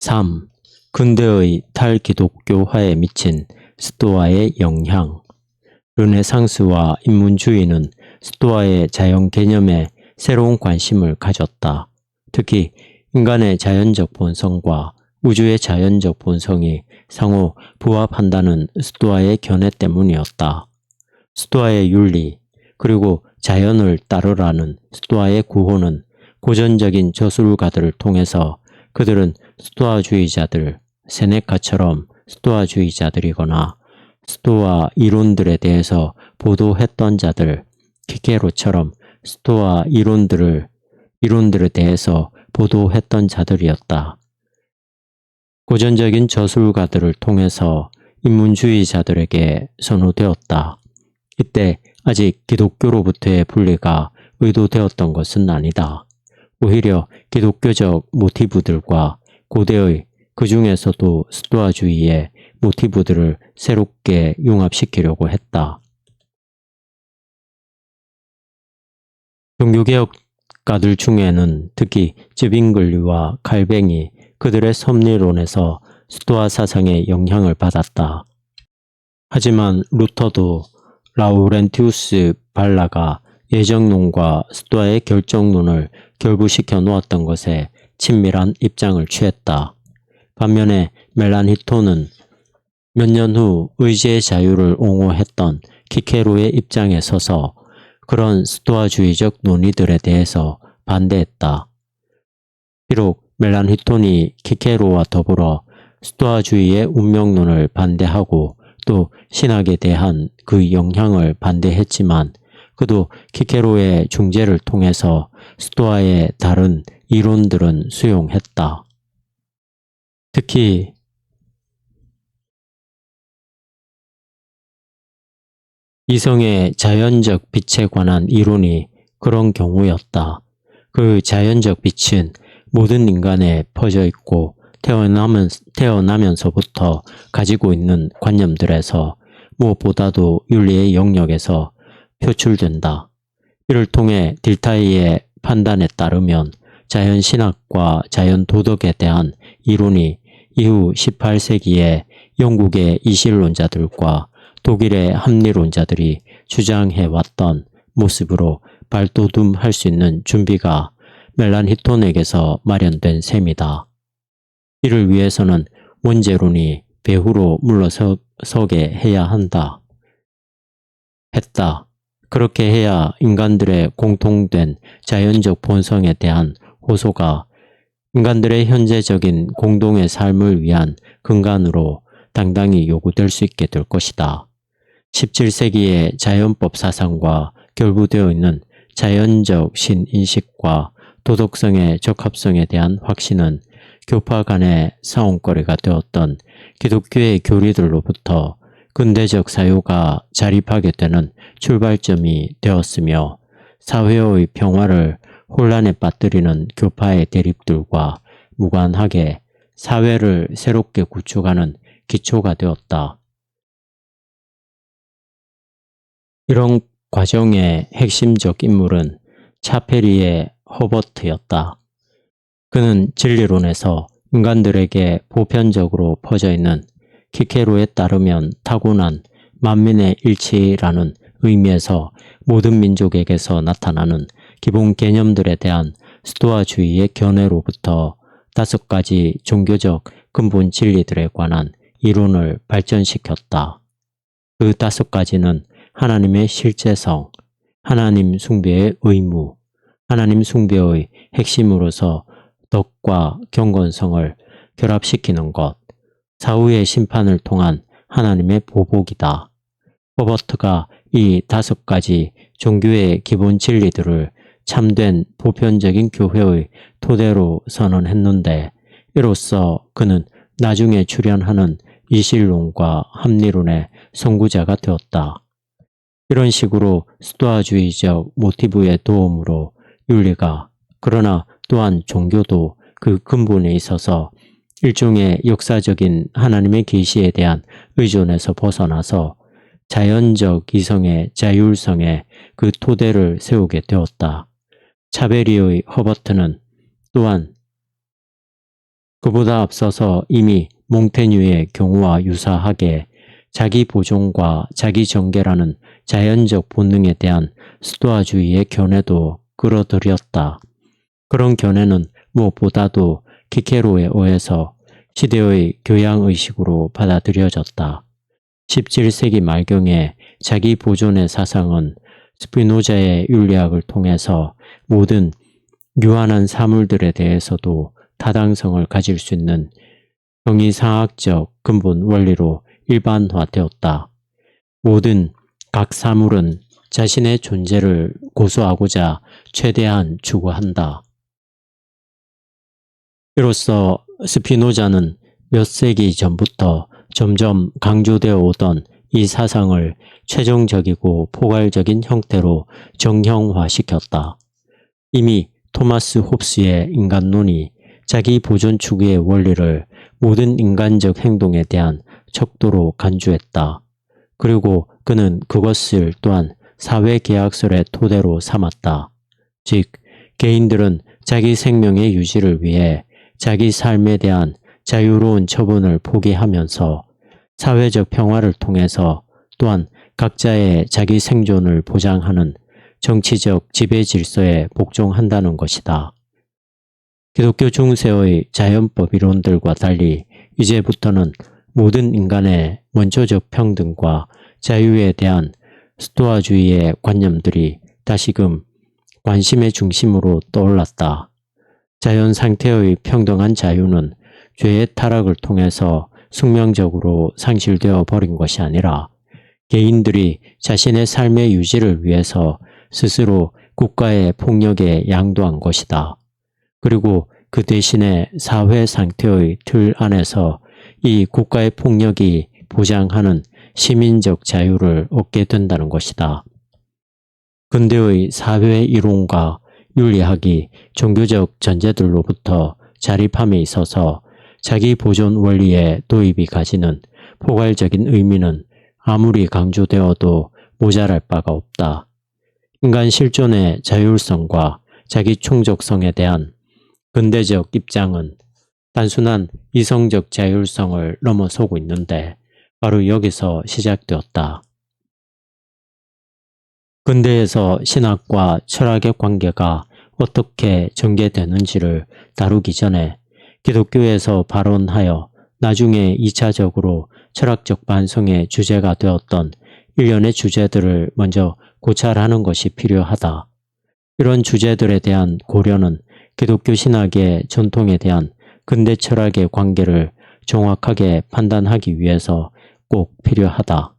3. 근대의 탈기독교화에 미친 스토아의 영향. 르네상스와 인문주의는 스토아의 자연 개념에 새로운 관심을 가졌다. 특히 인간의 자연적 본성과 우주의 자연적 본성이 상호 부합한다는 스토아의 견해 때문이었다. 스토아의 윤리, 그리고 자연을 따르라는 스토아의 구호는 고전적인 저술가들을 통해서 그들은 스토아주의자들, 세네카처럼 스토아주의자들이거나 스토아 이론들에 대해서 보도했던 자들, 키케로처럼 스토아 이론들에 대해서 보도했던 자들이었다. 고전적인 저술가들을 통해서 인문주의자들에게 선호되었다. 이때 아직 기독교로부터의 분리가 의도되었던 것은 아니다. 오히려 기독교적 모티브들과 고대의 그 중에서도 스토아주의의 모티브들을 새롭게 융합시키려고 했다. 종교개혁가들 중에는 특히 즈빙글리와 칼뱅이 그들의 섭리론에서 스토아 사상의 영향을 받았다. 하지만 루터도 라우렌티우스 발라가 예정론과 스토아의 결정론을 결부시켜 놓았던 것에 친밀한 입장을 취했다. 반면에 멜란히톤은 몇 년 후 의지의 자유를 옹호했던 키케로의 입장에 서서 그런 스토아주의적 논의들에 대해서 반대했다. 비록 멜란히톤이 키케로와 더불어 스토아주의의 운명론을 반대하고 또 신학에 대한 그 영향을 반대했지만 그도 키케로의 중재를 통해서 스토아의 다른 이론들은 수용했다. 특히 이성의 자연적 빛에 관한 이론이 그런 경우였다. 그 자연적 빛은 모든 인간에 퍼져 있고 태어나면서부터 가지고 있는 관념들에서 무엇보다도 윤리의 영역에서 표출된다. 이를 통해 딜타이의 판단에 따르면 자연신학과 자연도덕에 대한 이론이 이후 18세기에 영국의 이실론자들과 독일의 합리론자들이 주장해왔던 모습으로 발돋움할 수 있는 준비가 멜란히톤에게서 마련된 셈이다. 이를 위해서는 원죄론이 배후로 물러서게 해야 했다. 그렇게 해야 인간들의 공통된 자연적 본성에 대한 호소가 인간들의 현재적인 공동의 삶을 위한 근간으로 당당히 요구될 수 있게 될 것이다. 17세기의 자연법 사상과 결부되어 있는 자연적 신인식과 도덕성의 적합성에 대한 확신은 교파 간의 싸움거리가 되었던 기독교의 교리들로부터 근대적 사유가 자립하게 되는 출발점이 되었으며 사회의 평화를 혼란에 빠뜨리는 교파의 대립들과 무관하게 사회를 새롭게 구축하는 기초가 되었다. 이런 과정의 핵심적 인물은 차페리의 허버트였다. 그는 진리론에서 인간들에게 보편적으로 퍼져 있는 키케로에 따르면 타고난 만민의 일치라는 의미에서 모든 민족에게서 나타나는 기본 개념들에 대한 스토아주의의 견해로부터 5가지 종교적 근본 진리들에 관한 이론을 발전시켰다. 그 5가지는 하나님의 실제성, 하나님 숭배의 의무, 하나님 숭배의 핵심으로서 덕과 경건성을 결합시키는 것, 사후의 심판을 통한 하나님의 보복이다. 허버트가 이 5가지 종교의 기본 진리들을 참된 보편적인 교회의 토대로 선언했는데 이로써 그는 나중에 출현하는 이실론과 합리론의 선구자가 되었다. 이런 식으로 스토아주의적 모티브의 도움으로 윤리가 그러나 또한 종교도 그 근본에 있어서 일종의 역사적인 하나님의 계시에 대한 의존에서 벗어나서 자연적 이성의 자율성에 그 토대를 세우게 되었다. 차베리의 허버트는 또한 그보다 앞서서 이미 몽테뉴의 경우와 유사하게 자기 보존과 자기 정계라는 자연적 본능에 대한 스토아주의의 견해도 끌어들였다. 그런 견해는 무엇보다도 키케로에 의해서 시대의 교양의식으로 받아들여졌다. 17세기 말경에 자기 보존의 사상은 스피노자의 윤리학을 통해서 모든 유한한 사물들에 대해서도 타당성을 가질 수 있는 형이상학적 근본 원리로 일반화되었다. 모든 각 사물은 자신의 존재를 고수하고자 최대한 추구한다. 이로써 스피노자는 몇 세기 전부터 점점 강조되어 오던 이 사상을 최종적이고 포괄적인 형태로 정형화시켰다. 이미 토마스 홉스의 인간론이 자기 보존 추구의 원리를 모든 인간적 행동에 대한 척도로 간주했다. 그리고 그는 그것을 또한 사회계약설의 토대로 삼았다. 즉, 개인들은 자기 생명의 유지를 위해 자기 삶에 대한 자유로운 처분을 포기하면서 사회적 평화를 통해서 또한 각자의 자기 생존을 보장하는 정치적 지배 질서에 복종한다는 것이다. 기독교 중세의 자연법 이론들과 달리 이제부터는 모든 인간의 원초적 평등과 자유에 대한 스토아주의의 관념들이 다시금 관심의 중심으로 떠올랐다. 자연 상태의 평등한 자유는 죄의 타락을 통해서 숙명적으로 상실되어 버린 것이 아니라 개인들이 자신의 삶의 유지를 위해서 스스로 국가의 폭력에 양도한 것이다. 그리고 그 대신에 사회 상태의 틀 안에서 이 국가의 폭력이 보장하는 시민적 자유를 얻게 된다는 것이다. 근대의 사회 이론과 윤리학이 종교적 전제들로부터 자립함에 있어서 자기 보존 원리의 도입이 가지는 포괄적인 의미는 아무리 강조되어도 모자랄 바가 없다. 인간 실존의 자율성과 자기 충족성에 대한 근대적 입장은 단순한 이성적 자율성을 넘어서고 있는데 바로 여기서 시작되었다. 근대에서 신학과 철학의 관계가 어떻게 전개되는지를 다루기 전에 기독교에서 발원하여 나중에 2차적으로 철학적 반성의 주제가 되었던 일련의 주제들을 먼저 고찰하는 것이 필요하다. 이런 주제들에 대한 고려는 기독교 신학의 전통에 대한 근대 철학의 관계를 정확하게 판단하기 위해서 꼭 필요하다.